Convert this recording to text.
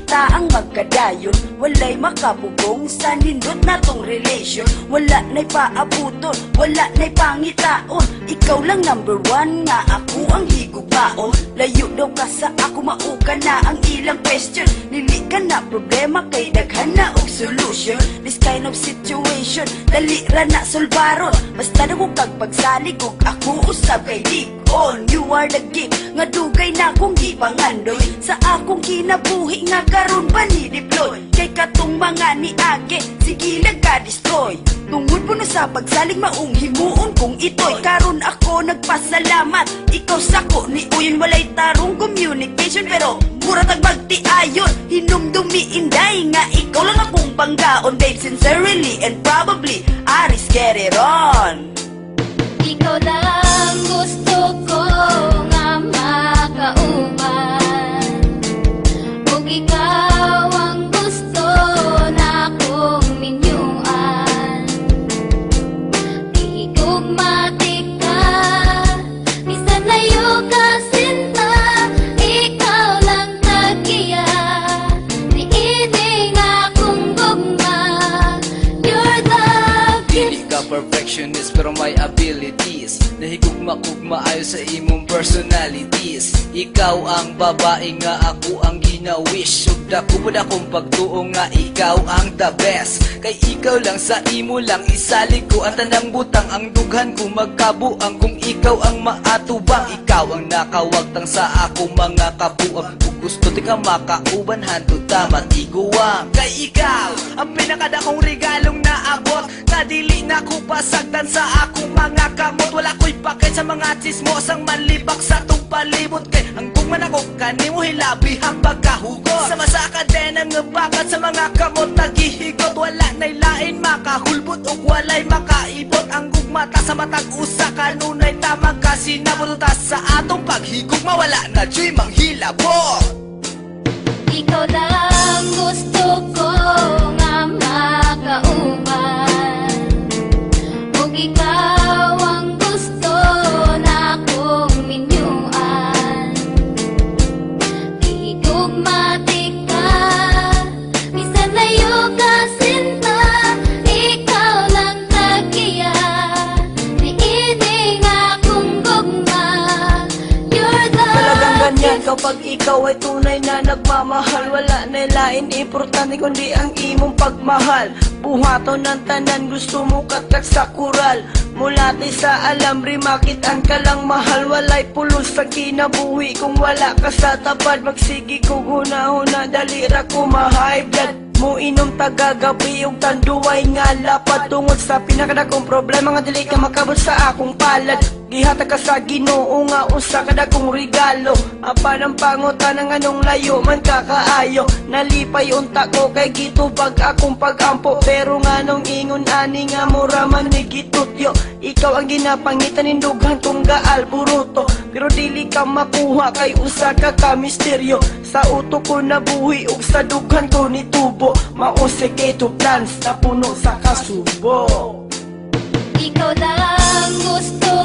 kita ang magkadayon. Walay makabugong sa nindot na tong relation. Wala na'y paabuton, wala na'y pangitaon. Ikaw lang number one nga ako ang higubaon. Layo daw ka sa ako, mauka na ang ilang question. Lili ka na problema kay daghan na og solution. This kind of situation dali ra na solbaron. Basta daw kag pagsalig ug ako usab kay di on. You are the gift nga dugay na kong gipangandoy sa akong kinabuhi nga karon ba ni deploy. Kay katong mga ni age sige nagka-destroy. Tungod po na sa pagsalig maong himuon kong ito'y. Karon ako nagpasalamat, ikaw sako ni uyon. Walay tarong communication pero mura tagbagti ayon. Hinumdumi inday nga ikaw lang akong banggaon. Babe, sincerely and probably Aris, get it on. Ikaw lang gusto ko nga makauban, ug ikaw ang gusto na kong minyuan. Higugmatik ka, bisan layo ka sinta, ikaw lang tagiya, niining akong gugma. You're the Dili ka perfectionist pero may abilities. Nahigugma-ugma ayo sa imong personalities. Ikaw ang babae nga ako ang ginawish. Sugda ko po na kong pagtuo nga ikaw ang the best. Kay ikaw lang sa imo lang isalig ko ang tanang butang. Ang dughan ko magkabuang kung ikaw ang maatubang. Ikaw ang nakawagtang sa ako mga kabuang. Kung gusto di ka makauban hantud tamat iguwang. Kay ikaw ang pinakadakong regalong naabot. Kadili na ko pasagdan sa akong mga kamot. Wala ko'y pakit sa mga chismosang manlibak sa tong palibot. Kay ang gugman ako kanimo hilabihang pagkahugot. Sama sa kadena nga bakat sa mga kamot nagihigot. Wala na'y lain makahulbot o walay makaibot. Ang gugmata sa matag usa kanunay tamang kasinabuta sa atong paghigugma. Wala na dyo'y manghilabot. Ikaw lang gusto ko nga makauban, ug ikaw ang gusto na kong minyuan. Higugmatik ka, bisan layo ka sinta, ikaw lang tagiya, niining akong gugma. You're the Talagang ganyan kapag ikaw ay tunay na nagmamahal. Wala na lain importante kundi ang imong pagmahal. Buhaton ng tanan gusto mo katak sa kural. Mula ti sa alam rimakitan ka lang mahal. Walay pulos sa kinabuhi kung wala ka sa tapad. Magsigi ko huna-huna dalira ko ma-high blood mo inom tagagabi ug tanduay nga lapad. Tungod sa pinakadakong problema nga dili ka makabot sa akong palad. Gihatag ka sa Ginoo nga usa ka dakong regalo. Apan ang pangutan ng anong layo man kakaayo. Nalipay unta ko kay gitubag akong pagampo. Pero nga nung ingon ani nga mura man ni gitutyo. Ikaw ang ginapangitan nindughan kong gaal buruto. Pero dili ka makuha kay usa ka misteryo. Sa utok ko nabuhi ug sa dughan ko ni tubo. Mausik ito plans na puno sa kasubo. ikaw lang gusto